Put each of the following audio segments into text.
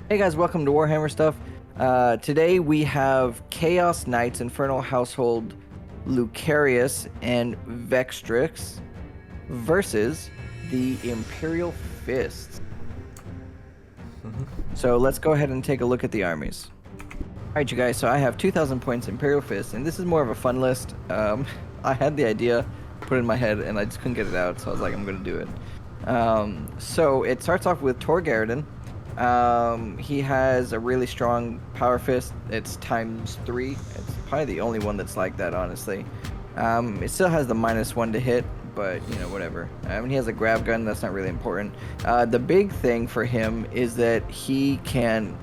Hey guys, welcome to Warhammer Stuff. Today we have Chaos Knights, Infernal Household, Lucarius, and Vextrix versus the Imperial Fists. So let's go ahead and take a look at the armies. Alright you guys, so I have 2,000 points Imperial Fists, and this is more of a fun list. I had the idea, put it in my head, and I just couldn't get it out, so I was like, I'm going to do it. So it starts off with Tor Garridan. He has a really strong power fist. It's ×3. It's probably the only one that's like that, honestly. It still has the -1 to hit, but you know, whatever. He has a grab gun. That's not really important. The big thing for him is that he can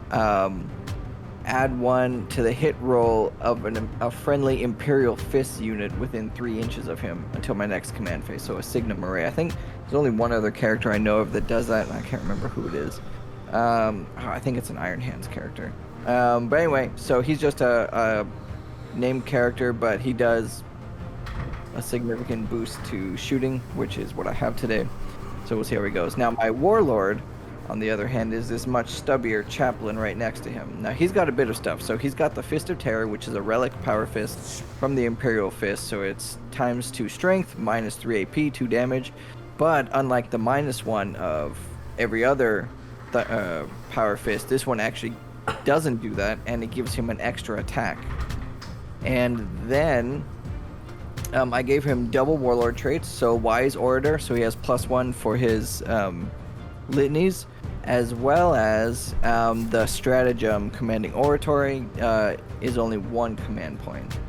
add 1 to the hit roll of a friendly Imperial Fist unit within 3 inches of him until my next command phase. So a Signum Array. I think there's only one other character I know of that does that, and I can't remember who it is. I think it's an Iron Hands character. But anyway, so he's just a named character, but he does a significant boost to shooting, which is what I have today. So we'll see how he goes. Now, my Warlord, on the other hand, is this much stubbier Chaplain right next to him. Now, he's got a bit of stuff. So he's got the Fist of Terror, which is a relic power fist from the Imperial Fist. So it's ×2 strength, -3 AP, 2 damage. But unlike the -1 of every other power fist, this one actually doesn't do that, and it gives him an extra attack. And then I gave him double Warlord traits, so Wise Orator, so he has +1 for his litanies, as well as the Stratagem Commanding Oratory is only 1 command point.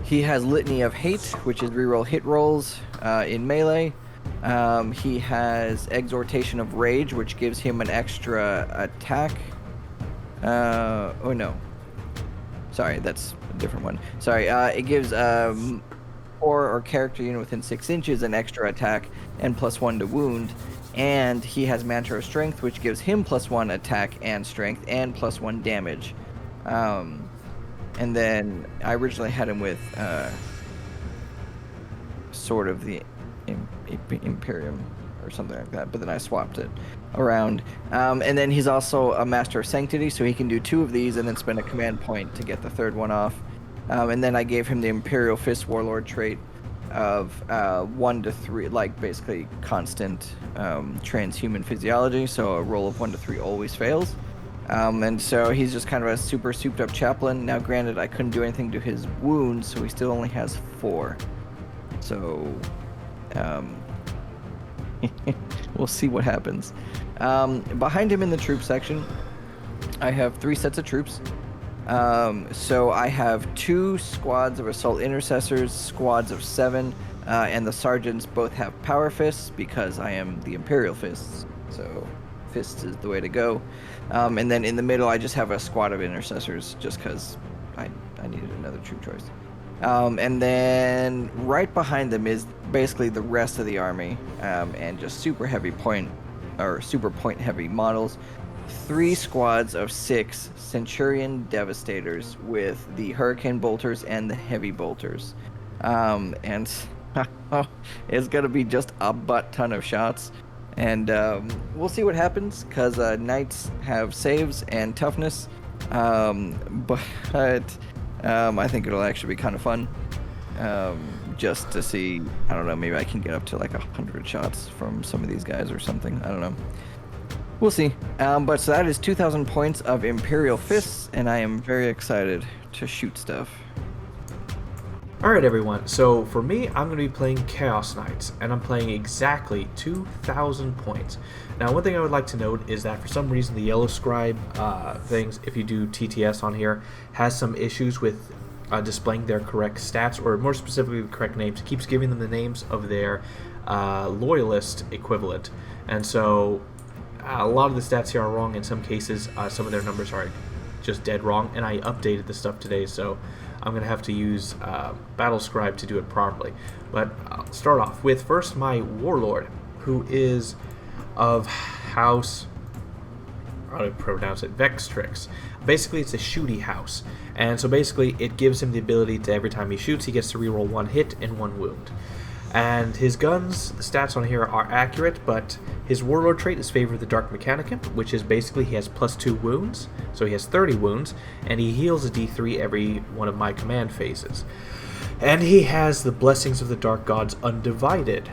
He has Litany of Hate, which is reroll hit rolls in melee. He has Exhortation of Rage, which gives him an extra attack. Oh no. Sorry, that's a different one. Sorry, it gives or character unit within 6 inches an extra attack and +1 to wound. And he has Mantra of Strength, which gives him +1 attack and strength and +1 damage. And then I originally had him with Sword of the Imperium or something like that, but then I swapped it around. And then he's also a Master of Sanctity, so he can do 2 of these and then spend a command point to get the 3rd one off. And then I gave him the Imperial Fist Warlord trait of 1 to 3, like basically constant transhuman physiology, so a roll of 1 to 3 always fails. And so he's just kind of a super souped up Chaplain. Now granted, I couldn't do anything to his wounds, so he still only has 4. So we'll see what happens. Behind him in the troop section, I have 3 sets of troops. So I have 2 squads of Assault Intercessors, squads of 7, and the sergeants both have Power Fists because I am the Imperial Fists. So Fists is the way to go. And then in the middle, I just have a squad of Intercessors just because I needed another troop choice. And then right behind them is basically the rest of the army, and just super point heavy models. 3 squads of 6 Centurion Devastators with the Hurricane Bolters and the Heavy Bolters. And it's going to be just a butt ton of shots. And we'll see what happens, because Knights have saves and toughness. But I think it'll actually be kind of fun. Just to see, I don't know, maybe I can get up to like 100 shots from some of these guys or something. I don't know. We'll see. But so that is 2,000 points of Imperial Fists, and I am very excited to shoot stuff. Alright everyone, so for me, I'm going to be playing Chaos Knights, and I'm playing exactly 2,000 points. Now, one thing I would like to note is that for some reason the Yellow Scribe things, if you do TTS on here, has some issues with displaying their correct stats, or more specifically the correct names. It keeps giving them the names of their loyalist equivalent, and so a lot of the stats here are wrong. In some cases, some of their numbers are just dead wrong, and I updated the stuff today, so I'm going to have to use Battle Scribe to do it properly. But I'll start off with first my Warlord, who is of House, how do I pronounce it, Vextrix. Basically, it's a shooty house, and so basically it gives him the ability to, every time he shoots, he gets to reroll 1 hit and 1 wound. And his guns, the stats on here are accurate, but his warlord trait is favor of the Dark Mechanicum, which is basically he has +2 wounds, so he has 30 wounds, and he heals a d3 every one of my command phases. And he has the Blessings of the Dark Gods Undivided,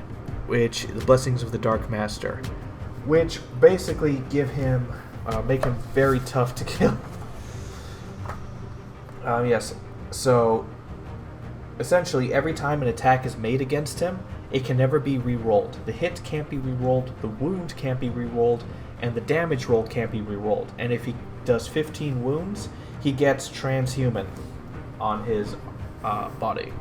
which the Blessings of the Dark Master, which basically give him, make him very tough to kill. Yes, so essentially, every time an attack is made against him, it can never be re-rolled. The hit can't be re-rolled, the wound can't be re-rolled, and the damage roll can't be re-rolled. And if he does 15 wounds, he gets transhuman on his body.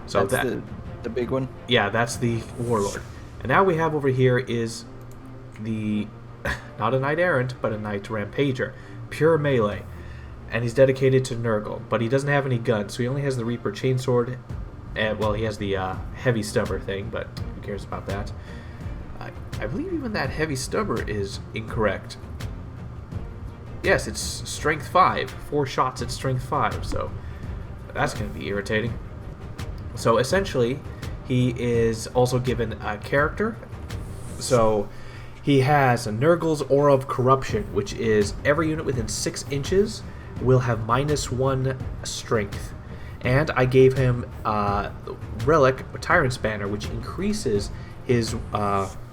So that's the big one? Yeah, that's the warlord. And now we have over here is the, not a knight errant, but a knight rampager. Pure melee. And he's dedicated to Nurgle, but he doesn't have any guns, so he only has the Reaper Chainsword, and, well, he has the Heavy Stubber thing, but who cares about that? I believe even that Heavy Stubber is incorrect. Yes, it's Strength 5, 4 shots at Strength 5, so that's going to be irritating. So essentially, he is also given a character, so he has a Nurgle's Aura of Corruption, which is every unit within 6 inches will have -1 strength. And I gave him Relic, Tyrant's Banner, which increases his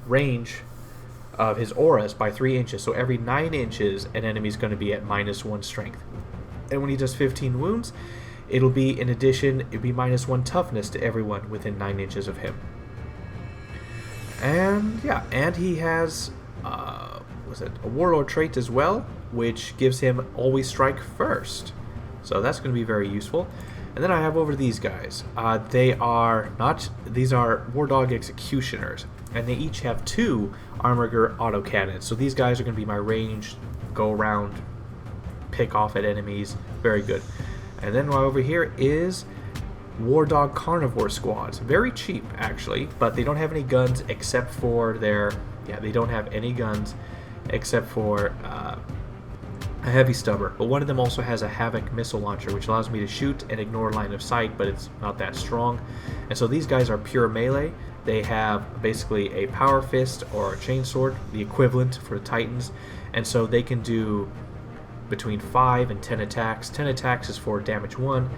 range of his auras by 3 inches. So every 9 inches, an enemy is going to be at -1 strength. And when he does 15 wounds, it'll be, in addition, it'll be -1 toughness to everyone within 9 inches of him. And yeah, and he has a warlord trait as well, which gives him always strike first. So that's going to be very useful. And then I have over these guys. These are War Dog Executioners, and they each have 2 Armiger autocannons. So these guys are going to be my ranged, go around, pick off at enemies. Very good. And then over here is War Dog Carnivore Squads. Very cheap, actually, but they don't have any guns except for their... Yeah, they don't have any guns except for a Heavy Stubber. But one of them also has a Havoc missile launcher, which allows me to shoot and ignore line of sight, but it's not that strong. And so these guys are pure melee. They have basically a Power Fist or a Chainsword, the equivalent for the Titans. And so they can do between 5 and 10 attacks. 10 attacks is for damage 1.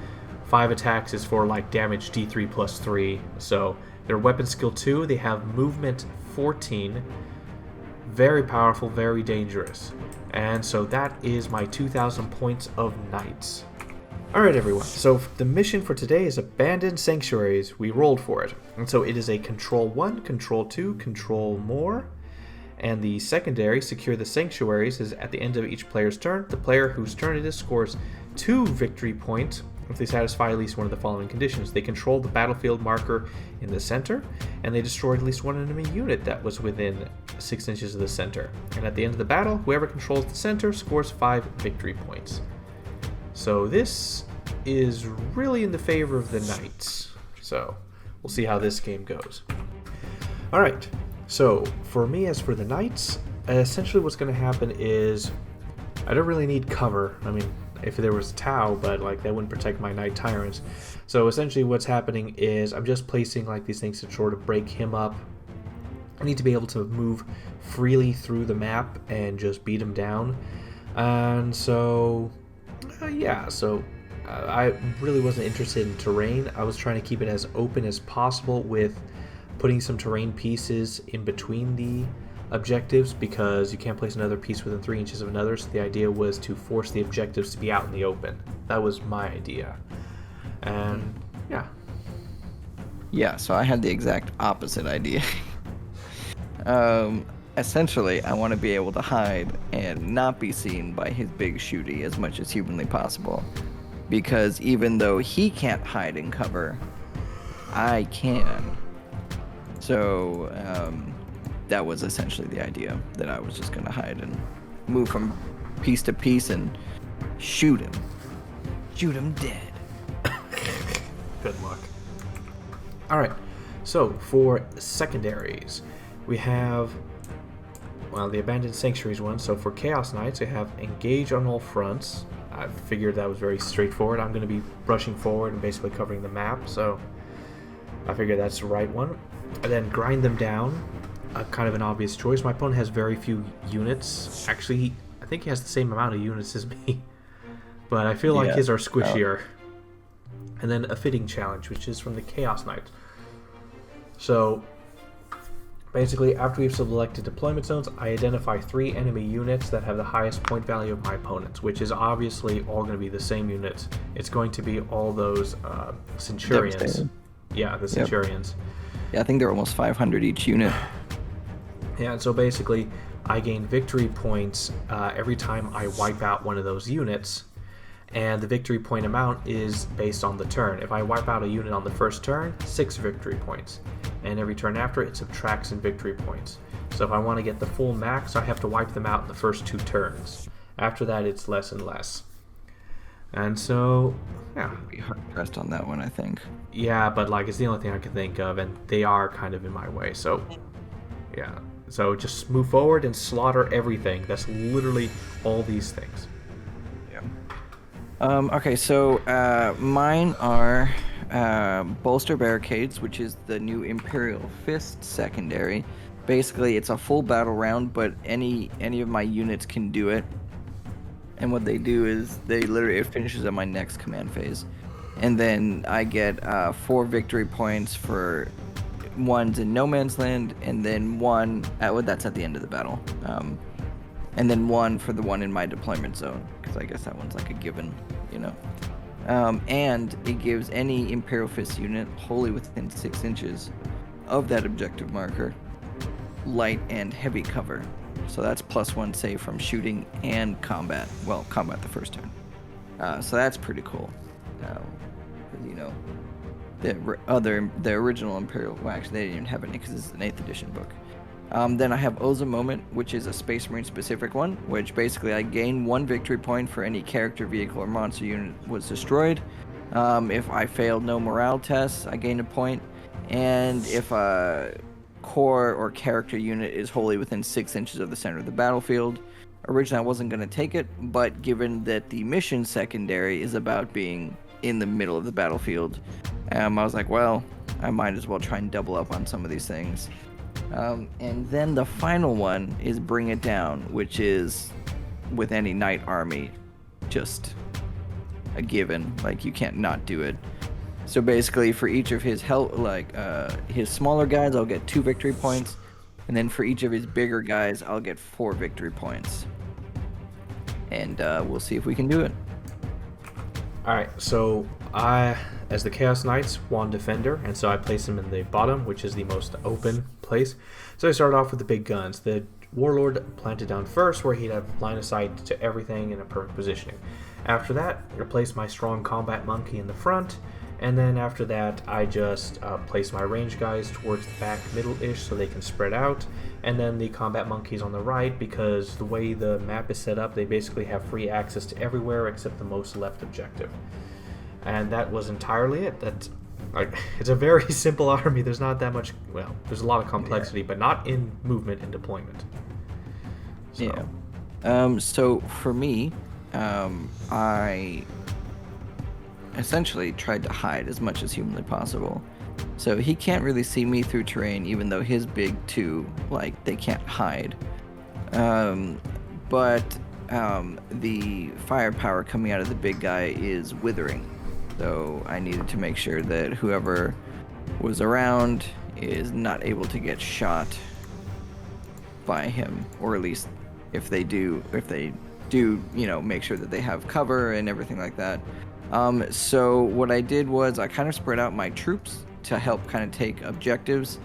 5 attacks is for like damage D3 plus 3. So their weapon skill 2, they have movement 14. Very powerful, very dangerous. And so that is my 2,000 points of Knights. Alright everyone, so the mission for today is Abandoned Sanctuaries. We rolled for it. And so it is a Control 1, Control 2, Control More. And the secondary, Secure the Sanctuaries, is at the end of each player's turn. The player whose turn it is scores 2 victory points if they satisfy at least one of the following conditions. They control the battlefield marker in the center, and they destroyed at least one enemy unit that was within 6 inches of the center. And at the end of the battle, whoever controls the center scores 5 victory points. So this is really in the favor of the Knights. So we'll see how this game goes. Alright, so for me, as for the Knights, essentially what's going to happen is I don't really need cover. I mean, if there was Tau, but like that wouldn't protect my Knight Tyrants. So essentially what's happening is I'm just placing like these things to sort of break him up. I need to be able to move freely through the map and just beat him down. And so, I really wasn't interested in terrain. I was trying to keep it as open as possible with putting some terrain pieces in between the objectives, because you can't place another piece within 3 inches of another, so the idea was to force the objectives to be out in the open. That was my idea. And yeah, so I had the exact opposite idea. Essentially, I want to be able to hide and not be seen by his big shooty as much as humanly possible, because even though he can't hide and cover, I can. So that was essentially the idea, that I was just going to hide and move from piece to piece and shoot him. Shoot him dead. Good luck. Alright, so for secondaries, we have, well, the Abandoned Sanctuaries one. So for Chaos Knights, we have Engage on all fronts. I figured that was very straightforward. I'm going to be rushing forward and basically covering the map, so I figure that's the right one. And then grind them down. Kind of an obvious choice. My opponent has very few units. Actually, I think he has the same amount of units as me. But I feel like Yeah. his are squishier. And then a fitting challenge, which is from the Chaos Knight. So, basically, after we've selected deployment zones, I identify 3 enemy units that have the highest point value of my opponents, which is obviously all going to be the same units. It's going to be all those Centurions. Devastating. Yeah, the Centurions. Yeah, I think they're almost 500 each unit. Yeah, and so basically, I gain victory points every time I wipe out one of those units, and the victory point amount is based on the turn. If I wipe out a unit on the first turn, 6 victory points, and every turn after it subtracts in victory points. So if I want to get the full max, I have to wipe them out in the first 2 turns. After that, it's less and less. And so, yeah. I'd be hard pressed on that one, I think. Yeah, but like it's the only thing I can think of, and they are kind of in my way. So, yeah. So just move forward and slaughter everything. That's literally all these things. Yeah. Okay, so mine are Bolster Barricades, which is the new Imperial Fist secondary. Basically, it's a full battle round, but any of my units can do it. And what they do is it finishes at my next command phase. And then I get 4 victory points for ones in No Man's Land, and then 1 that's at the end of the battle. And then 1 for the one in my deployment zone, because I guess that one's like a given, you know. And it gives any Imperial Fist unit wholly within 6 inches of that objective marker light and heavy cover. So that's +1 save from shooting and combat. Well, combat the first turn. So that's pretty cool. You know, the original Imperial. Well, actually, they didn't even have any because this is an 8th edition book. Then I have Oza Moment, which is a Space Marine specific one, which basically I gain 1 victory point for any character, vehicle, or monster unit was destroyed. If I failed no morale tests, I gain a point. And if a core or character unit is wholly within 6 inches of the center of the battlefield. Originally, I wasn't going to take it, but given that the mission secondary is about being in the middle of the battlefield, I was like, well, I might as well try and double up on some of these things. And then the final one is Bring It Down, which is, with any knight army, just a given. Like, you can't not do it. So basically, for each of his his smaller guys, I'll get 2 victory points, and then for each of his bigger guys, I'll get 4 victory points. And we'll see if we can do it. All right, so I, as the Chaos Knights, wand defender, and so I place him in the bottom, which is the most open place. So I start off with the big guns. The Warlord planted down first, where he'd have line of sight to everything in a perfect positioning. After that, I place my strong combat monkey in the front. And then after that, I just place my range guys towards the back middle-ish so they can spread out. And then the combat monkeys on the right, because the way the map is set up, they basically have free access to everywhere except the most left objective. And that was entirely it. It's a very simple army. There's not that much, well, there's a lot of complexity, but not in movement and deployment. So. Yeah. So for me, I essentially tried to hide as much as humanly possible. So he can't really see me through terrain, even though his big 2, like, they can't hide. But the firepower coming out of the big guy is withering. So I needed to make sure that whoever was around is not able to get shot by him, or at least if they do, you know, make sure that they have cover and everything like that. So what I did was I kind of spread out my troops to help kind of take objectives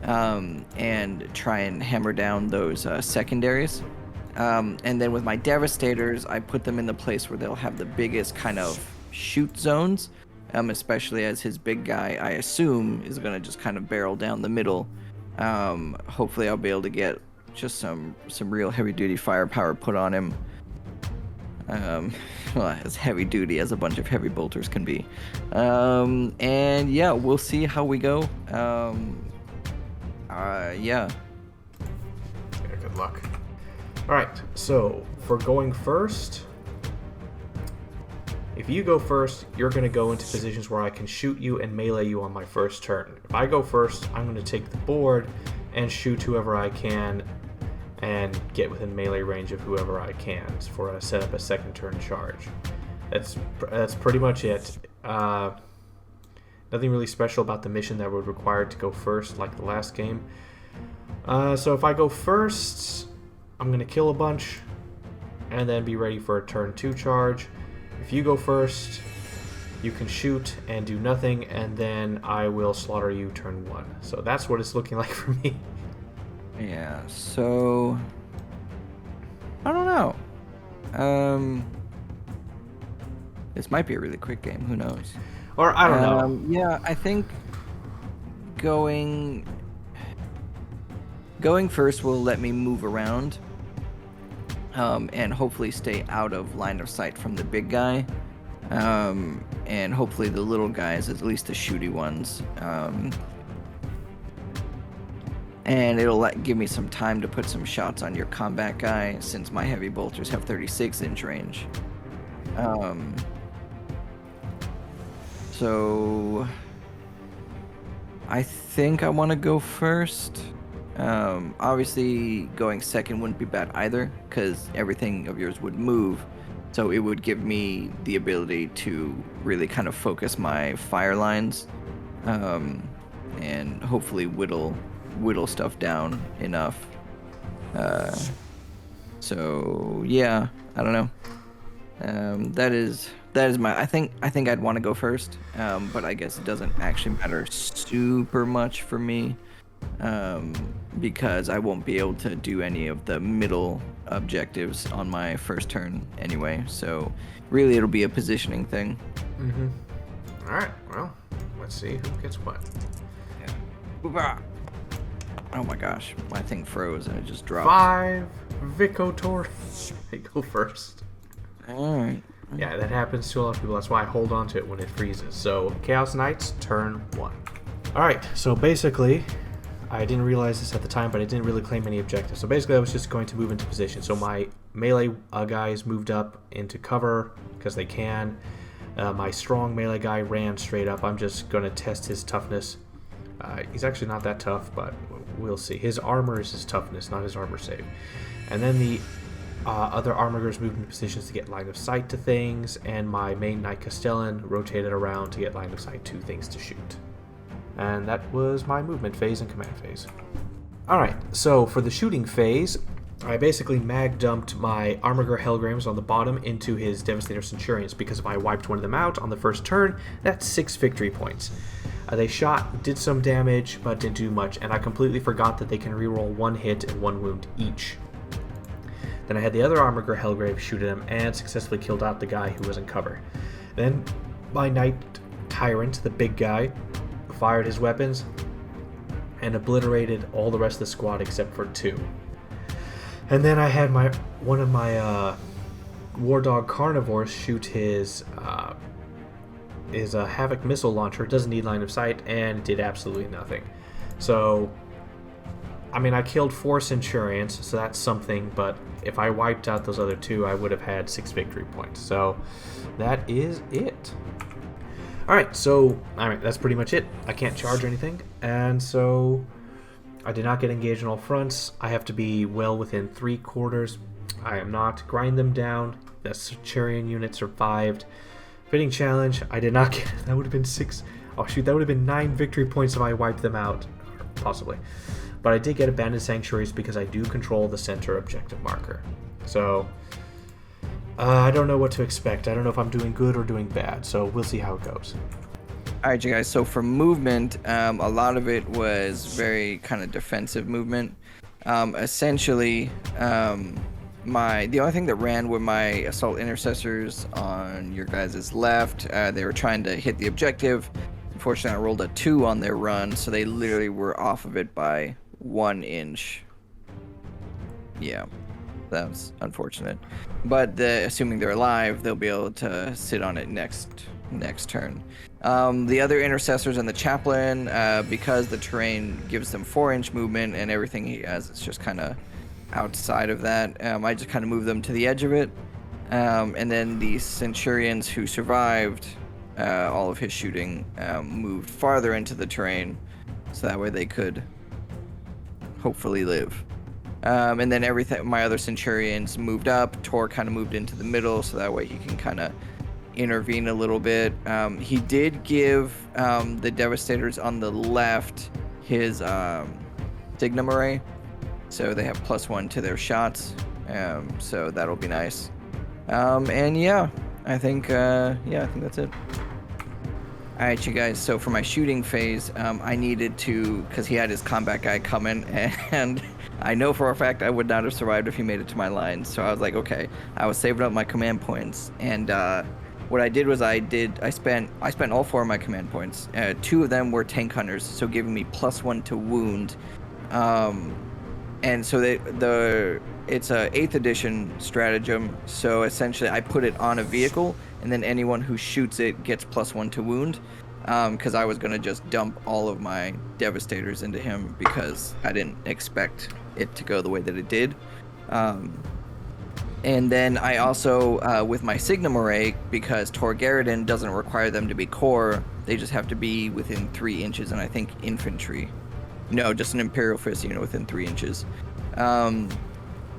and try and hammer down those secondaries. And then with my Devastators, I put them in the place where they'll have the biggest kind of shoot zones, especially as his big guy, I assume, is going to just kind of barrel down the middle. Hopefully I'll be able to get just some real heavy-duty firepower put on him. Well, as heavy duty as a bunch of heavy bolters can be. And yeah, we'll see how we go. Yeah, Good luck. Alright, so for going first, If you go first, you're going to go into positions where I can shoot you and melee you on my first turn. If I go first, I'm going to take the board and shoot whoever I can and get within melee range of whoever I can for a set up a second turn charge. That's pretty much it. Nothing really special about the mission that would require to go first like the last game. So if I go first, I'm going to kill a bunch and then be ready for a turn 2 charge. If you go first, you can shoot and do nothing, and then I will slaughter you turn 1. So that's what it's looking like for me. Yeah, so I don't know. This might be a really quick game, who knows? Or I don't know. Yeah, I think going first will let me move around, and hopefully stay out of line of sight from the big guy, and hopefully the little guys, at least the shooty ones, and it'll give me some time to put some shots on your combat guy, since my heavy bolters have 36-inch range. So I think I want to go first. Obviously going second wouldn't be bad either, because everything of yours would move, so it would give me the ability to really kind of focus my fire lines, and hopefully whittle stuff down enough. So yeah, I don't know. That is my. I think I'd want to go first, but I guess it doesn't actually matter super much for me, because I won't be able to do any of the middle objectives on my first turn anyway. So really, it'll be a positioning thing. All right. Well, let's see who gets what. Yeah. Oh my gosh, my thing froze and it just dropped. 5 Vicotor. I go first. All right. Yeah, that happens to a lot of people. That's why I hold on to it when it freezes. So, Chaos Knights, turn 1. Alright, so basically, I didn't realize this at the time, but I didn't really claim any objectives. So basically, I was just going to move into position. So my melee guys moved up into cover, because they can. My strong melee guy ran straight up. I'm just going to test his toughness. He's actually not that tough, but we'll see. His armor is his toughness, not his armor save. And then the other armorers moved into positions to get line of sight to things, and my main Knight Castellan rotated around to get line of sight to things to shoot. And that was my movement phase and command phase. Alright, so for the shooting phase, I basically mag dumped my Armiger Helgrams on the bottom into his Devastator Centurions, because if I wiped one of them out on the first turn, that's 6 victory points. They shot, did some damage, but didn't do much, and I completely forgot that they can reroll 1 hit and 1 wound each. Then I had the other Armiger Hellgrave shoot at him and successfully killed out the guy who was in cover. Then my Knight Tyrant, the big guy, fired his weapons and obliterated all the rest of the squad except for 2. And then I had one of my War Dog Carnivores shoot his Havoc missile launcher. It doesn't need line of sight, and did absolutely nothing. So, I mean, I killed 4 Centurions, so that's something, but if I wiped out those other 2, I would have had 6 victory points. So, that is it. Alright, so, that's pretty much it. I can't charge anything, and so I did not get engaged on all fronts. I have to be well within 3 quarters. I am not. Grind them down. The Centurion unit survived. Fitting challenge, I did not get. That would have been 6. Oh shoot, that would have been 9 victory points if I wiped them out. Possibly. But I did get Abandoned Sanctuaries because I do control the center objective marker. So, I don't know what to expect. I don't know if I'm doing good or doing bad. So, we'll see how it goes. Alright, you guys, so for movement, a lot of it was very kind of defensive movement. Essentially, the only thing that ran were my assault intercessors on your guys' left. They were trying to hit the objective. Unfortunately, I rolled a 2 on their run, so they literally were off of it by 1 inch. Yeah, that was unfortunate. But assuming they're alive, they'll be able to sit on it next turn. The other intercessors and the chaplain, because the terrain gives them 4-inch movement and everything he has, it's just kind of outside of that. I just kind of move them to the edge of it. And then the Centurions who survived all of his shooting moved farther into the terrain, so that way they could hopefully live. And then my other Centurions moved up. Tor kind of moved into the middle, so that way he can kind of intervene a little bit. He did give the Devastators on the left his Signum Array, so they have +1 to their shots. So that'll be nice. And yeah, I think that's it. All right, you guys. So for my shooting phase, I needed to, because he had his combat guy coming, and I know for a fact I would not have survived if he made it to my line. So I was like, okay. I was saving up my command points, and what I did was I spent all 4 of my command points. 2 of them were tank hunters, so giving me +1 to wound. And so it's a 8th edition stratagem. So essentially, I put it on a vehicle, and then anyone who shoots it gets +1 to wound. Because I was gonna just dump all of my Devastators into him because I didn't expect it to go the way that it did. And then I also, with my Signum Array, because Torgaradin doesn't require them to be core, they just have to be within 3 inches, and I think infantry. No, just an Imperial Fist unit within 3 inches.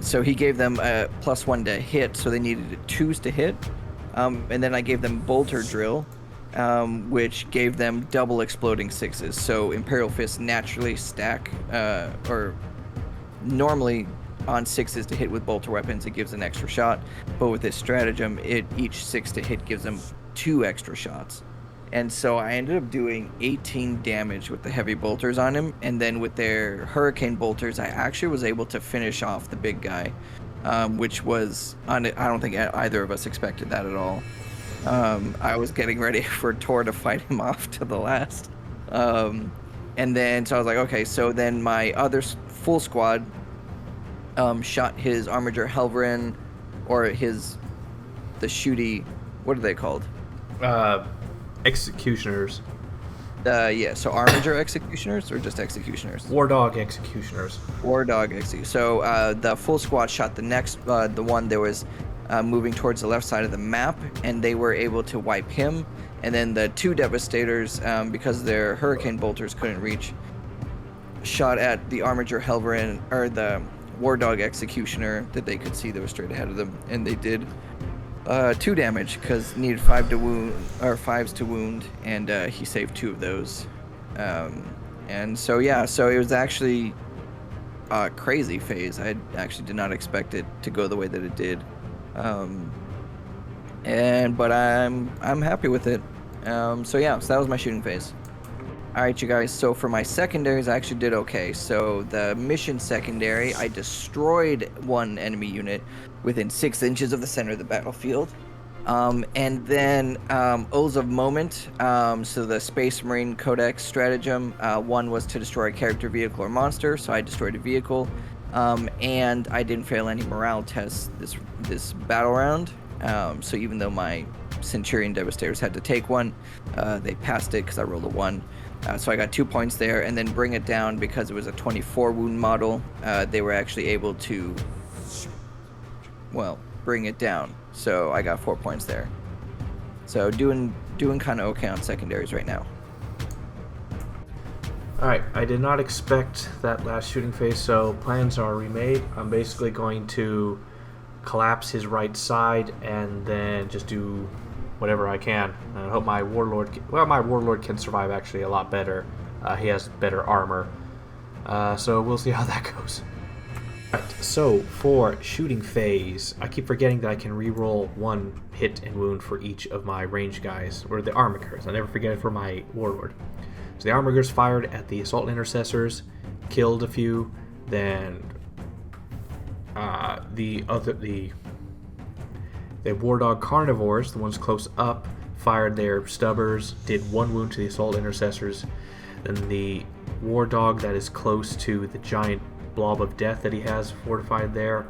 So he gave them a +1 to hit, so they needed 2s to hit. And then I gave them Bolter Drill, which gave them double exploding 6s. So Imperial Fists naturally stack, or normally on 6s to hit with bolter weapons, it gives an extra shot. But with this stratagem, each 6 to hit gives them 2 extra shots. And so I ended up doing 18 damage with the heavy bolters on him, and then with their hurricane bolters, I actually was able to finish off the big guy, which was, I don't think either of us expected that at all. I was getting ready for Tor to fight him off to the last. And then, so I was like, okay, so then my other full squad shot his Armiger Helverin, or the shooty, what are they called? Executioners. Yeah, so Armiger Executioners or just Executioners? War Dog Executioners. War Dog Executioners. So the full squad shot the one that was moving towards the left side of the map, and they were able to wipe him. And then the 2 Devastators, because their Hurricane Bolters couldn't reach, shot at the Armiger Helverin, or the War Dog Executioner that they could see that was straight ahead of them, and they did 2 damage because needed 5 to wound, or 5s to wound, and he saved 2 of those. And so yeah, so it was actually a crazy phase. I actually did not expect it to go the way that it did, but I'm happy with it. So yeah, so that was my shooting phase. Alright, you guys, so for my secondaries, I actually did okay. So the mission secondary, I destroyed 1 enemy unit within 6 inches of the center of the battlefield. And then Oaths of Moment, so the Space Marine Codex stratagem, 1 was to destroy a character, vehicle, or monster, so I destroyed a vehicle. And I didn't fail any morale tests this battle round. So even though my Centurion Devastators had to take 1, they passed it because I rolled a 1. So I got 2 points there, and then Bring It Down, because it was a 24 wound model, they were actually able to, well, bring it down. So I got 4 points there. So doing kind of okay on secondaries right now. Alright, I did not expect that last shooting phase, so plans are remade. I'm basically going to collapse his right side and then just do whatever I can. And I hope my Warlord can survive actually a lot better. He has better armor. So we'll see how that goes. Right, so for shooting phase, I keep forgetting that I can reroll 1 hit and wound for each of my range guys, or the Armigers. I never forget it for my Warlord. So the Armigers fired at the Assault Intercessors, killed a few, then the War Dog Carnivores, the ones close up, fired their Stubbers, did 1 wound to the Assault Intercessors. Then the War Dog that is close to the giant blob of death that he has fortified there,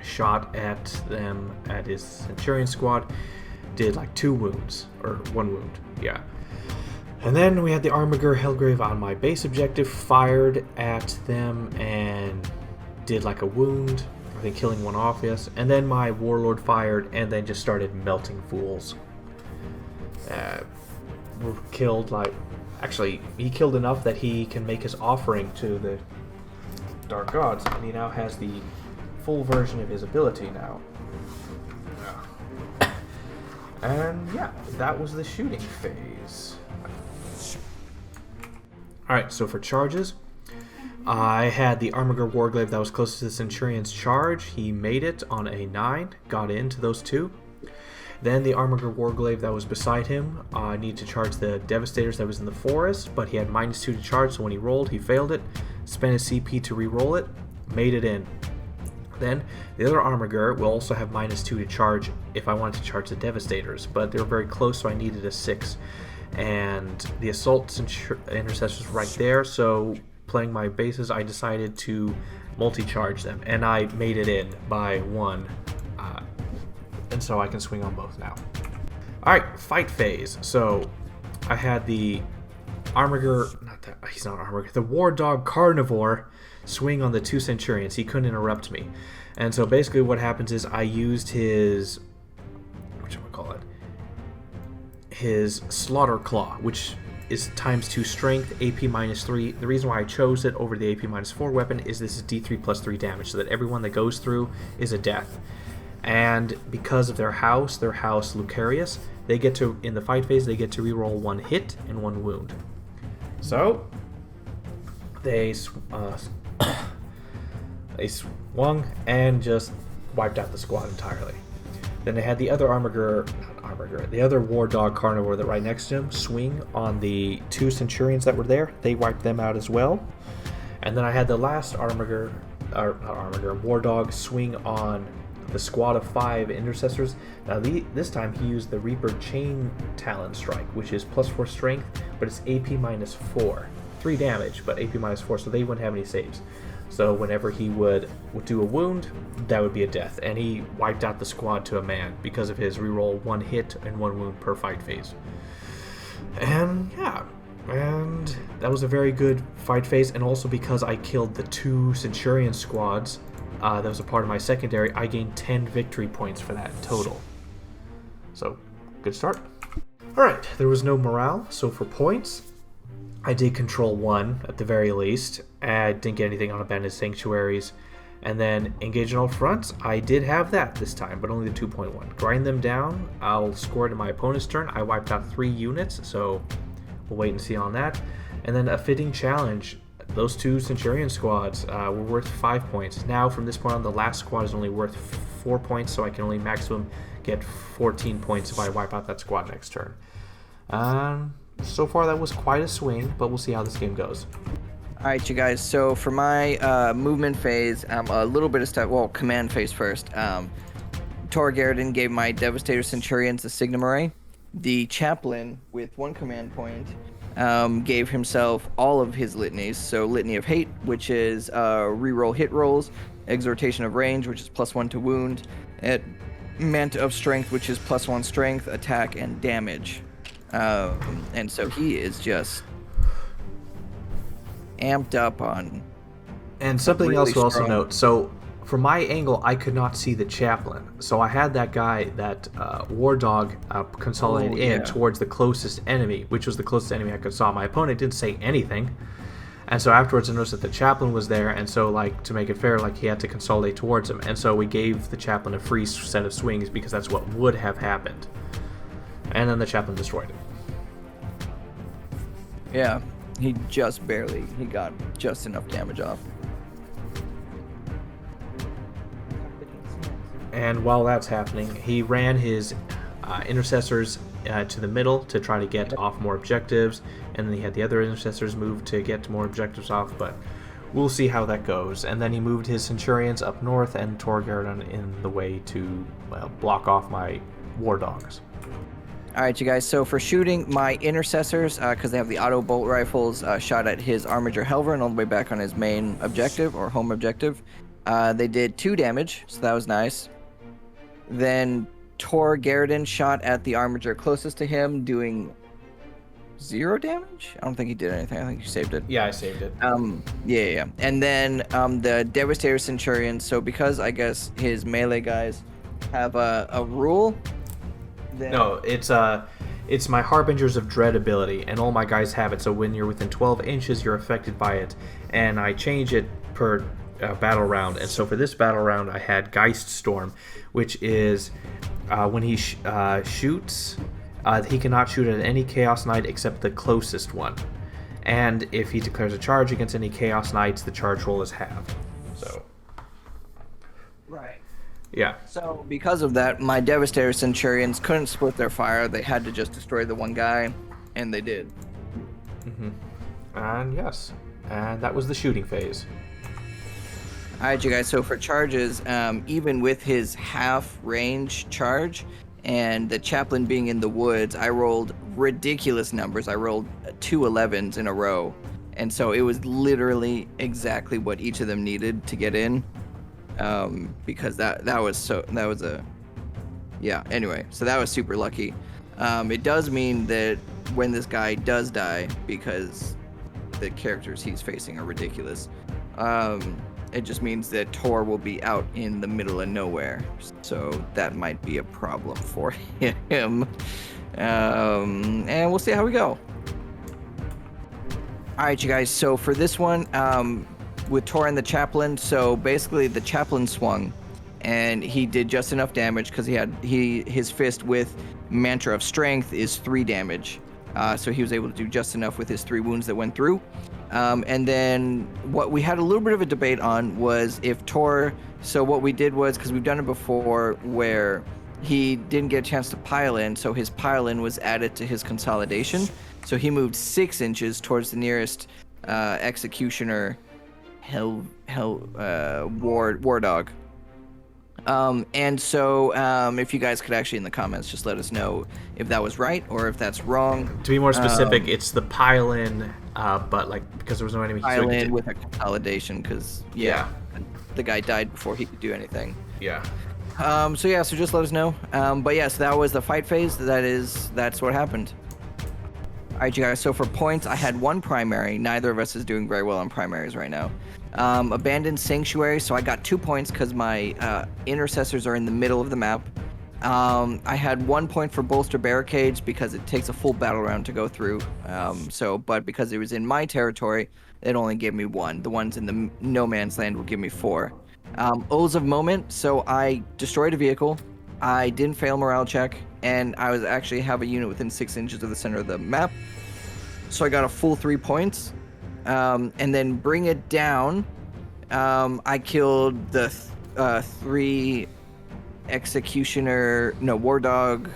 shot at them at his Centurion squad, did like 2 wounds, or 1 wound, yeah. And then we had the Armiger Hellgrave on my base objective, fired at them and did like a wound. I think killing one off, yes. And then my warlord fired and then just started melting fools. Were killed, like... Actually, he killed enough that he can make his offering to the Dark Gods, and he now has the full version of his ability now. And yeah, that was the shooting phase. Alright, so for charges, I had the Armiger Warglaive that was closest to the Centurion's charge. He made it on a 9, got into those two. Then the Armiger Warglaive that was beside him needed to charge the Devastators that was in the forest, but he had -2 to charge, so when he rolled, he failed it. Spent his CP to re-roll it, made it in. Then the other Armiger will also have -2 to charge if I wanted to charge the Devastators, but they were very close, so I needed a 6. And the Assault Intercessors right there, so playing my bases, I decided to multi-charge them, and I made it in by 1. And so I can swing on both now. Alright, fight phase. So I had the Armiger, he's not Armiger, the War Dog Carnivore swing on the 2 Centurions. He couldn't interrupt me. And so basically what happens is I used his, his Slaughter Claw, which is ×2 strength, AP -3. The reason why I chose it over the AP -4 weapon is this is D3 + 3 damage, so that everyone that goes through is a death. And because of their house Lucarius, they get to, in the fight phase, they get to reroll 1 hit and 1 wound. So they swung and just wiped out the squad entirely. Then they had the other the other War Dog Carnivore that right next to him swing on the 2 Centurions that were there. They wiped them out as well. And then I had the last War Dog swing on the squad of 5 Intercessors. Now this time he used the Reaper Chain Talon Strike, which is +4 strength, but it's AP -4. 3 damage, but AP -4, so they wouldn't have any saves. So whenever he would do a wound, that would be a death. And he wiped out the squad to a man because of his reroll 1 hit and 1 wound per fight phase. And yeah, and that was a very good fight phase, and also because I killed the 2 Centurion squads, that was a part of my secondary, I gained 10 victory points for that total. So, good start. Alright, there was no morale, so for points, I did control 1 at the very least. I didn't get anything on Abandoned Sanctuaries. And then engage in all fronts, I did have that this time, but only the 2.1. Grind them down, I'll score it in my opponent's turn. I wiped out 3 units, so we'll wait and see on that. And then a fitting challenge. Those 2 Centurion squads were worth 5 points. Now, from this point on, the last squad is only worth 4 points, so I can only maximum get 14 points if I wipe out that squad next turn. So far, that was quite a swing, but we'll see how this game goes. Alright, you guys, so for my movement phase, a little bit of stuff, well, command phase first. Tor Garridan gave my Devastator Centurions the Signum Array. The Chaplain, with 1 command point, gave himself all of his litanies. So Litany of Hate, which is reroll hit rolls, Exhortation of Range, which is +1 to wound, Manta of Strength, which is +1 strength, attack, and damage. And so he is just amped up on. And something really else to also strong. note. So from my angle, I could not see the Chaplain. So I had that guy, that War Dog, consolidate in towards the closest enemy, which was the closest enemy I could saw. My opponent didn't say anything. And so afterwards I noticed that the Chaplain was there, and so, like, to make it fair, like, he had to consolidate towards him. And so we gave the Chaplain a free set of swings because that's what would have happened. And then the Chaplain destroyed him. Yeah, he got just enough damage off. And while that's happening, he ran his intercessors to the middle to try to get off more objectives, and then he had the other intercessors move to get more objectives off, but we'll see how that goes. And then he moved his Centurions up north and Tor Garridan in the way to block off my War Dogs. Alright, you guys, so for shooting, my Intercessors, because they have the auto bolt rifles, shot at his Armiger Helverin all the way back on his main objective, or home objective. They did 2 damage, so that was nice. Then Tor Garridan shot at the Armiger closest to him, doing 0 damage? I don't think he did anything. I think you saved it. Yeah, I saved it. Yeah. And then the Devastator Centurion. So because I guess his melee guys have a rule. Then... No, it's my Harbingers of Dread ability, and all my guys have it. So when you're within 12 inches, you're affected by it, and I change it per battle round. And so for this battle round, I had Geist Storm, which is when he shoots, he cannot shoot at any Chaos Knight except the closest one. And if he declares a charge against any Chaos Knights, the charge roll is halved. So. Right. Yeah. So because of that, my Devastator Centurions couldn't split their fire. They had to just destroy the one guy, and they did. And yes, and that was the shooting phase. All right, you guys. So for charges, even with his half-range charge and the chaplain being in the woods, I rolled ridiculous numbers. I rolled 2 11s in a row, and so it was literally exactly what each of them needed to get in. Because that was anyway, so that was super lucky. It does mean that when this guy does die, because the characters he's facing are ridiculous, it just means that Tor will be out in the middle of nowhere, so that might be a problem for him. And we'll see how we go. All right, you guys, so for this one, with Tor and the Chaplain, so basically the Chaplain swung, and he did just enough damage because his fist with Mantra of Strength is 3 damage, so he was able to do just enough with his 3 wounds that went through. And then what we had a little bit of a debate on was if Tor. So what we did was, because we've done it before, where he didn't get a chance to pile in, so his pile in was added to his consolidation, so he moved 6 inches towards the nearest executioner. War dog. And so if you guys could actually in the comments just let us know if that was right or if that's wrong. To be more specific, it's the pile in, but like because there was no enemy. Pile in with a consolidation, because the guy died before he could do anything. Yeah. So just let us know. But yes, that was the fight phase. That's what happened. All right, you guys, so for points, I had 1 primary. Neither of us is doing very well on primaries right now. Abandoned Sanctuary, so I got 2 points because my intercessors are in the middle of the map. I had 1 point for Bolster Barricades because it takes a full battle round to go through. But because it was in my territory, it only gave me 1. The ones in the No Man's Land will give me 4. Oaths of Moment, so I destroyed a vehicle. I didn't fail morale check, and I was actually have a unit within 6 inches of the center of the map. So I got a full 3 points. And then Bring It Down, I killed the 3 War Dog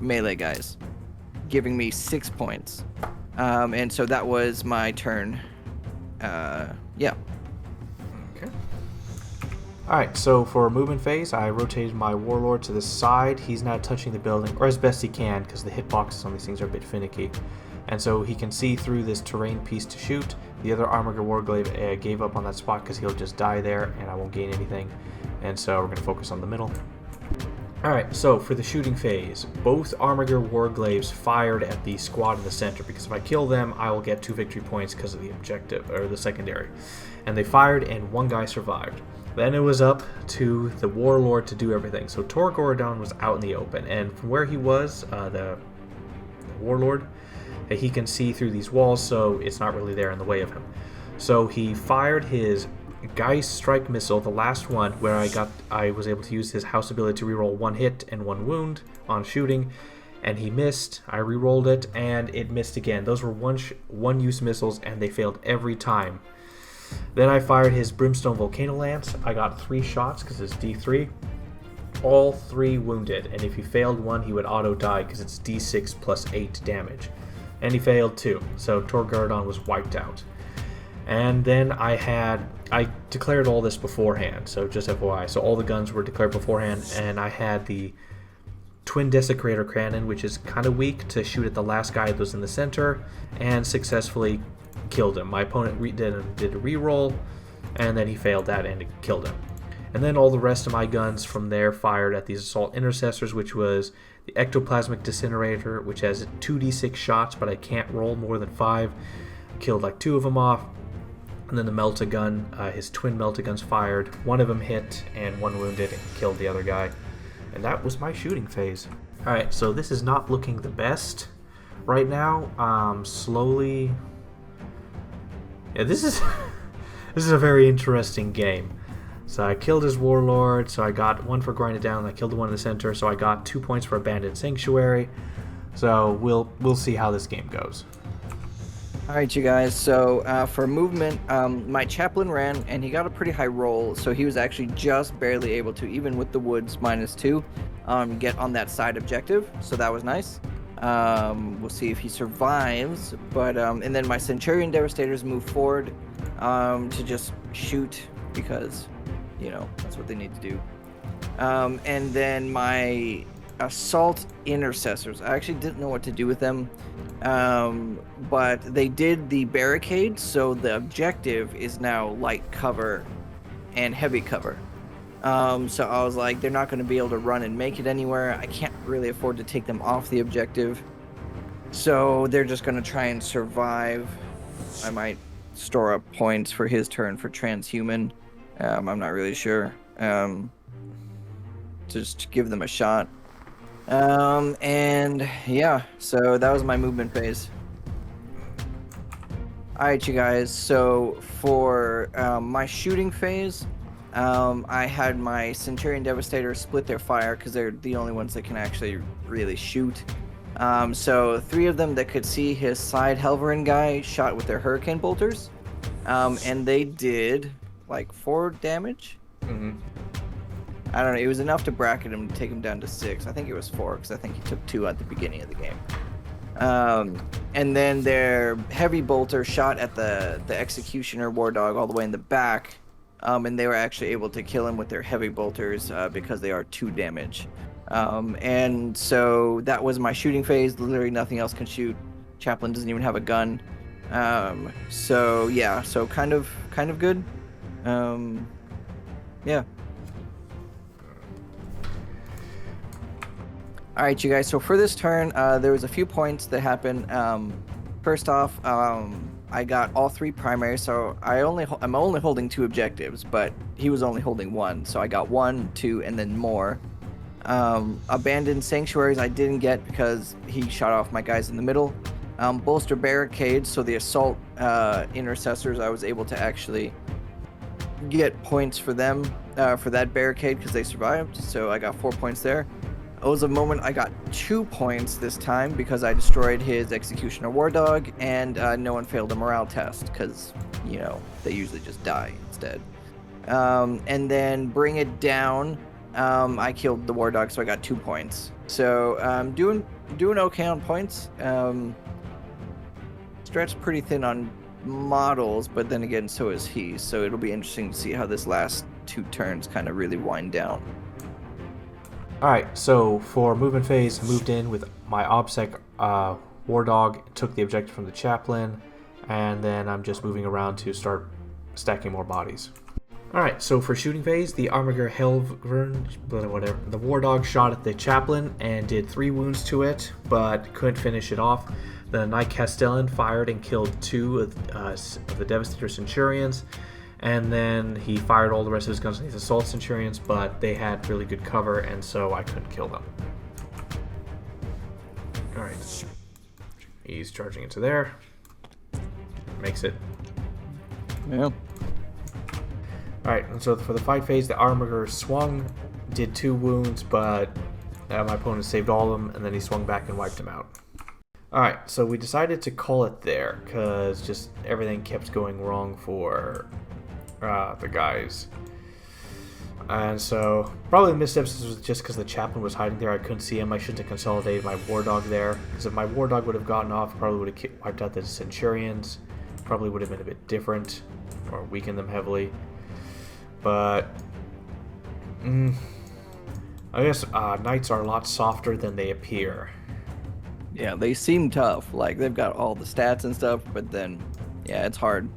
melee guys, giving me 6 points. And so that was my turn. Yeah. Okay. Alright, so for movement phase, I rotated my Warlord to the side. He's now touching the building, or as best he can, because the hitboxes on these things are a bit finicky. And so he can see through this terrain piece to shoot. The other Armiger Warglaive gave up on that spot because he'll just die there, and I won't gain anything. And so we're going to focus on the middle. Alright, so for the shooting phase, both Armiger Warglaives fired at the squad in the center, because if I kill them, I will get 2 victory points because of the objective, or the secondary. And they fired, and 1 guy survived. Then it was up to the Warlord to do everything. So Tor Gorodon was out in the open, and from where he was, the Warlord, he can see through these walls, so it's not really there in the way of him. So he fired his Geist Strike Missile, the last one, where I was able to use his house ability to reroll 1 hit and 1 wound on shooting, and he missed. I rerolled it, and it missed again. Those were one-use missiles, and they failed every time. Then I fired his Brimstone Volcano Lance. I got 3 shots because it's D3. All 3 wounded, and if he failed 1, he would auto-die because it's D6 plus 8 damage. And he failed 2, so Tor Gorodon was wiped out. And then I declared all this beforehand, so just FYI. So all the guns were declared beforehand, and I had the Twin Desecrator Cannon, which is kind of weak to shoot at the last guy that was in the center, and successfully killed him. My opponent did a reroll, and then he failed that and it killed him. And then all the rest of my guns from there fired at these assault intercessors, which was the ectoplasmic disintegrator, which has 2d6 shots, but I can't roll more than 5. Killed like 2 of them off. And then the melta-gun, his twin melta-guns fired. 1 of them hit and 1 wounded and killed the other guy. And that was my shooting phase. Alright, so this is not looking the best right now. Slowly... Yeah, this is this is a very interesting game. So I killed his warlord, so I got 1 for grinded down. I killed the one in the center, so I got 2 points for abandoned sanctuary. So we'll see how this game goes. All right, you guys. So for movement, my chaplain ran, and he got a pretty high roll. So he was actually just barely able to, even with the woods -2, get on that side objective. So that was nice. We'll see if he survives. But and then my Centurion Devastators move forward to just shoot because, you know, that's what they need to do. And then my Assault Intercessors, I actually didn't know what to do with them. But they did the barricade, so the objective is now light cover and heavy cover. So I was like, they're not going to be able to run and make it anywhere. I can't really afford to take them off the objective. So they're just going to try and survive. I might store up points for his turn for transhuman. I'm not really sure. Just give them a shot. And yeah, so that was my movement phase. Alright, you guys, so for my shooting phase, I had my Centurion Devastator split their fire because they're the only ones that can actually really shoot. So 3 of them that could see his side Helverin guy shot with their Hurricane Bolters, and they did like 4 damage. Mm-hmm. I don't know, it was enough to bracket him to take him down to 6. I think it was 4 because I think he took 2 at the beginning of the game. And then their heavy bolter shot at the Executioner War Dog all the way in the back, and they were actually able to kill him with their heavy bolters because they are 2 damage. And so that was my shooting phase. Literally nothing else can shoot. Chaplain doesn't even have a gun. So yeah, so kind of good. Yeah. All right, you guys. So for this turn, there was a few points that happened. First off, I got all 3 primaries, so I'm only holding 2 objectives, but he was only holding 1, so I got 1, 2, and then more. Abandoned sanctuaries I didn't get because he shot off my guys in the middle. Bolster barricades, so the assault intercessors, I was able to actually get points for them for that barricade because they survived, so I got 4 points there. It was a moment I got 2 points this time because I destroyed his Executioner War Dog, and no one failed a morale test because, you know, they usually just die instead. And then bring it down, I killed the War Dog, so I got 2 points. So doing okay on points. Stretched pretty thin on models, but then again, so is he. So it'll be interesting to see how this last 2 turns kind of really wind down. Alright, so for movement phase, I moved in with my OBSEC War Dog, took the objective from the Chaplain, and then I'm just moving around to start stacking more bodies. Alright, so for shooting phase, the Armiger Helvern, whatever, the War Dog shot at the Chaplain and did 3 wounds to it, but couldn't finish it off. The Knight Castellan fired and killed 2 of the Devastator Centurions. And then he fired all the rest of his guns on these Assault Centurions, but they had really good cover, and so I couldn't kill them. Alright. He's charging into there. Makes it. Yeah. Alright, and so for the fight phase, the Armiger swung, did 2 wounds, but my opponent saved all of them, and then he swung back and wiped him out. Alright, so we decided to call it there, because just everything kept going wrong for the guys. And so probably the missteps was just because the Chaplain was hiding there. I couldn't see him. I shouldn't have consolidated my War Dog there, because if my War Dog would have gotten off, probably would have wiped out the Centurions. Probably would have been a bit different, or weakened them heavily. But I guess Knights are a lot softer than they appear. Yeah, they seem tough. Like, they've got all the stats and stuff, but then, yeah, it's hard.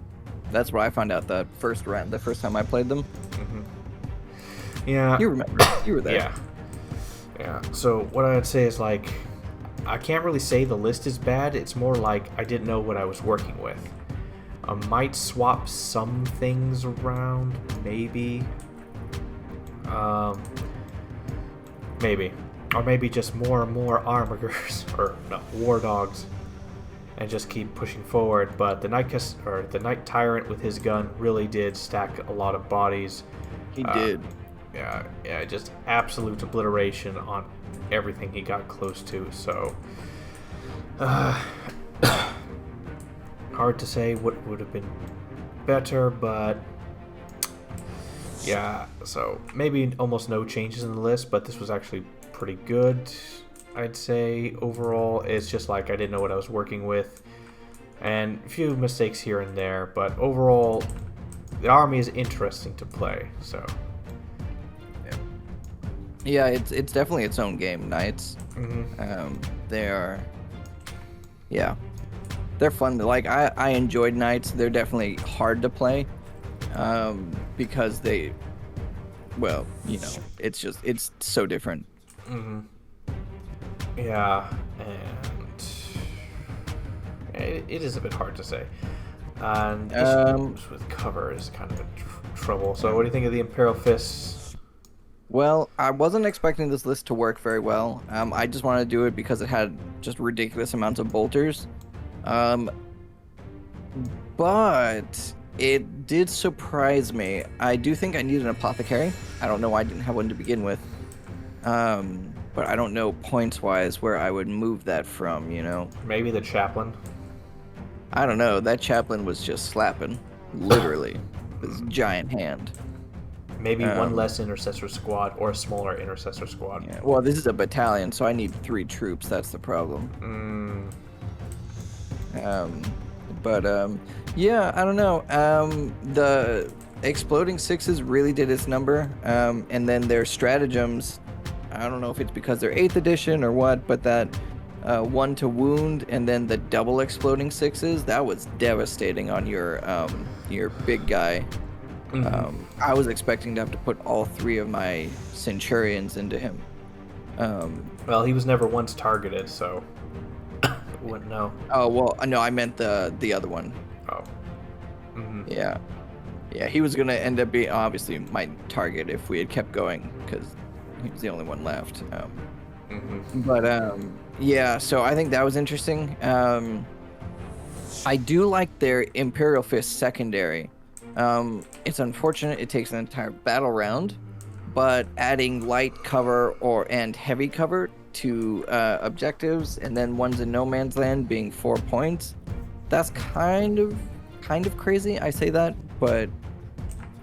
That's what I found out the first time I played them. Yeah. You remember? You were there. Yeah. Yeah. So what I'd say is like, I can't really say the list is bad. It's more like I didn't know what I was working with. I might swap some things around, maybe. Maybe. Or maybe just more and more armigers, or no, war dogs, and just keep pushing forward. But the Night Tyrant with his gun really did stack a lot of bodies. He did. Yeah, just absolute obliteration on everything he got close to. So, hard to say what would have been better, but yeah. So maybe almost no changes in the list, but this was actually pretty good, I'd say. Overall, it's just like I didn't know what I was working with, and a few mistakes here and there, but overall, the army is interesting to play. So. Yeah, it's definitely its own game. Knights, they are, yeah, they're fun. Like I enjoyed Knights. They're definitely hard to play, because they, well, you know, it's so different. Yeah, and it is a bit hard to say. And just with cover is kind of a trouble. So what do you think of the Imperial Fists? Well, I wasn't expecting this list to work very well. I just wanted to do it because it had just ridiculous amounts of bolters. But it did surprise me. I do think I needed an apothecary. I don't know why I didn't have one to begin with. But I don't know points-wise where I would move that from, you know? Maybe the chaplain. I don't know. That chaplain was just slapping, literally, with his giant hand. Maybe one less intercessor squad or a smaller intercessor squad. Yeah. Well, this is a battalion, so I need 3 troops. That's the problem. Yeah, I don't know. The exploding sixes really did its number. And then their stratagems, I don't know if it's because they're 8th edition or what, but that 1 to wound and then the double exploding sixes, that was devastating on your big guy. I was expecting to have to put all 3 of my centurions into him. Well, he was never once targeted, so wouldn't know. Oh well, no, I meant the other one. Oh. Yeah, he was gonna end up being obviously my target if we had kept going because he was the only one left. But yeah, so I think that was interesting. I do like their Imperial Fist secondary. It's unfortunate it takes an entire battle round, but adding light cover and heavy cover to objectives, and then ones in no man's land being 4 points, that's kind of crazy. I say that, but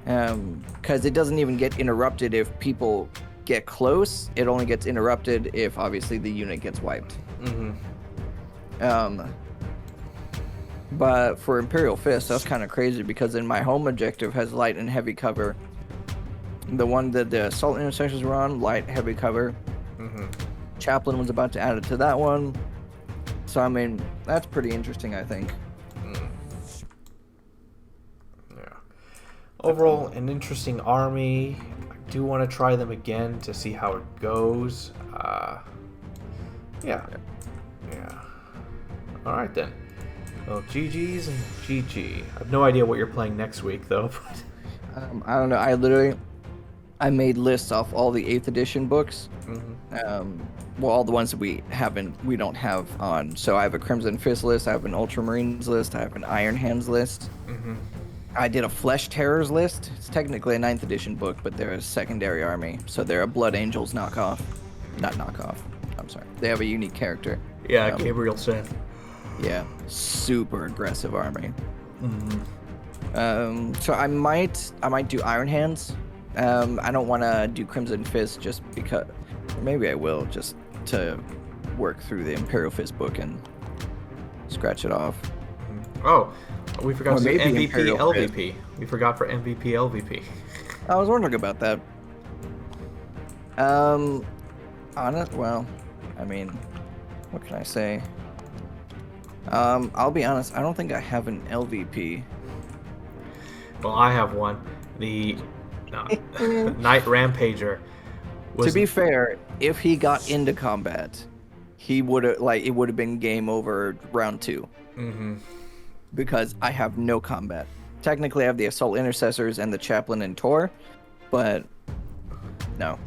because it doesn't even get interrupted if people get close. It only gets interrupted if obviously the unit gets wiped. But for Imperial Fist, that's kind of crazy because in my home objective has light and heavy cover. The one that the assault intercessors were on, light, heavy cover. Chaplain was about to add it to that one. So, I mean, that's pretty interesting, I think. Yeah. Overall, an interesting army. I do want to try them again to see how it goes. Yeah. Alright then. Well, GG's and GG. I have no idea what you're playing next week, though. I don't know. I made lists off all the 8th edition books. Well, all the ones that we don't have on. So I have a Crimson Fist list, I have an Ultramarines list, I have an Iron Hands list. I did a Flesh Terrors list. It's technically a 9th edition book, but they're a secondary army. So they're a Blood Angels knockoff. Not knockoff. I'm sorry. They have a unique character. Yeah, Gabriel Seth. Yeah, super aggressive army. So I might do Iron Hands. I don't want to do Crimson Fist just because. Or maybe I will just to work through the Imperial Fist book and scratch it off. Oh, we forgot to do MVP Imperial LVP. We forgot for MVP LVP. I was wondering about that. Well, I mean, what can I say? I'll be honest, I don't think I have an LVP. Well, I have one. The No. Knight Rampager was To be fair, if he got into combat, he would have it would have been game over round 2. Mm-hmm. Because I have no combat. Technically, I have the Assault Intercessors and the Chaplain and Tor, but no.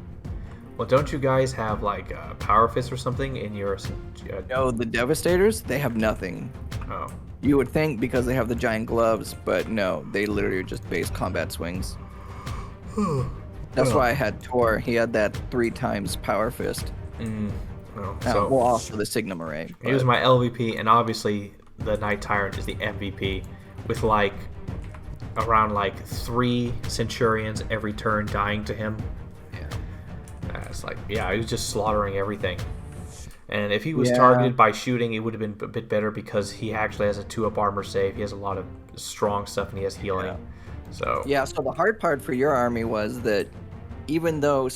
Well, don't you guys have like Power Fist or something in your? No, the Devastators, they have nothing. Oh. You would think because they have the giant gloves, but no, they literally are just base combat swings. That's why I had Tor. He had that 3 times Power Fist. Oh, Well, also the Signum Array. He was my LVP, and obviously the Night Tyrant is the MVP, with like around like 3 Centurions every turn dying to him. It's like, yeah, he was just slaughtering everything. And if he was targeted by shooting, it would have been a bit better because he actually has a 2-up armor save. He has a lot of strong stuff, and he has healing. Yeah. So So the hard part for your army was that even though,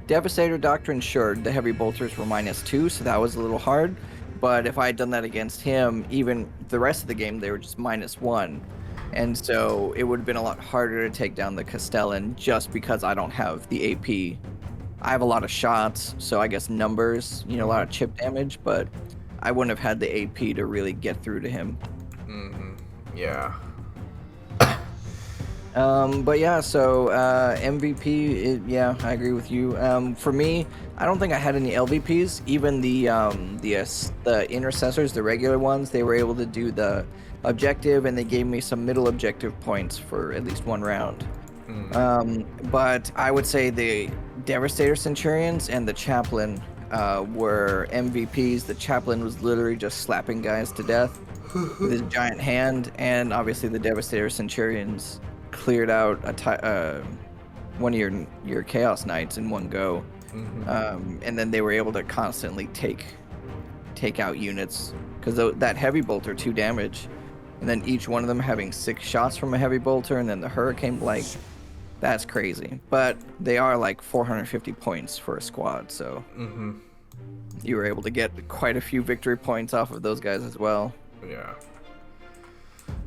Devastator Doctrine, sure, the heavy bolters were -2, so that was a little hard. But if I had done that against him, even the rest of the game, they were just -1. And so it would have been a lot harder to take down the Castellan just because I don't have the AP. I have a lot of shots, so I guess numbers, a lot of chip damage, but I wouldn't have had the AP to really get through to him. Yeah. But yeah, so MVP, I agree with you. For me, I don't think I had any LVPs. Even the intercessors, the regular ones, they were able to do the objective, and they gave me some middle objective points for at least 1 round. But I would say the Devastator Centurions and the Chaplain were MVPs. The Chaplain was literally just slapping guys to death with his giant hand, and obviously the Devastator Centurions cleared out one of your Chaos Knights in one go. And then they were able to constantly take out units because that heavy bolter 2 damage, and then each one of them having 6 shots from a heavy bolter, and then the Hurricane, that's crazy. But they are like 450 points for a squad, so you were able to get quite a few victory points off of those guys as well. Yeah.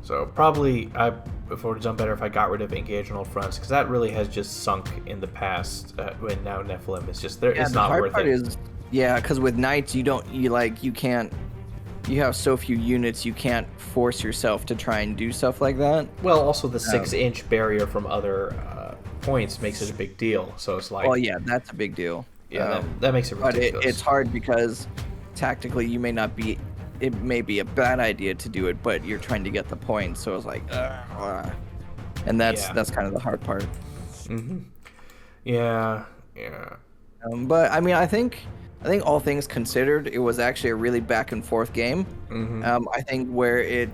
So probably it would have done better if I got rid of Engage on all fronts, because that really has just sunk in the past. When now Nephilim is just there, it's not worth it. Because with Knights you can't. You have so few units, you can't force yourself to try and do stuff like that. Well, also the 6-inch barrier from other points makes it a big deal. So it's like, well, yeah, that's a big deal. Yeah, that makes it ridiculous. But it's hard because tactically it may be a bad idea to do it, but you're trying to get the points, so it's like, and that's kind of the hard part. Yeah. But I mean, I think all things considered, it was actually a really back and forth game. I think where it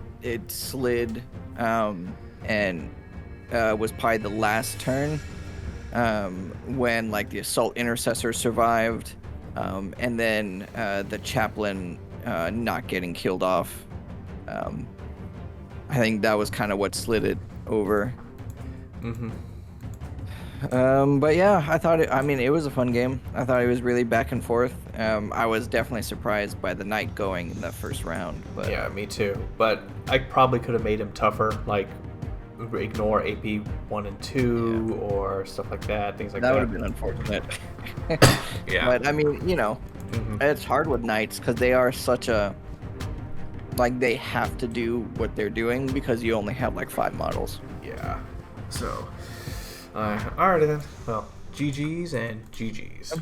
slid and was probably the last turn when the Assault Intercessor survived, and then the Chaplain not getting killed off. I think that was kind of what slid it over. But yeah, I thought it was a fun game. I thought it was really back and forth. I was definitely surprised by the Knight going in the first round. But yeah, me too. But I probably could have made him tougher, like ignore AP 1 and 2 or stuff like that, things like that. That would have been unfortunate. Yeah. But I mean, it's hard with Knights because they are such a they have to do what they're doing because you only have 5 models. Yeah. So, alrighty then. Well, GG's and GG's.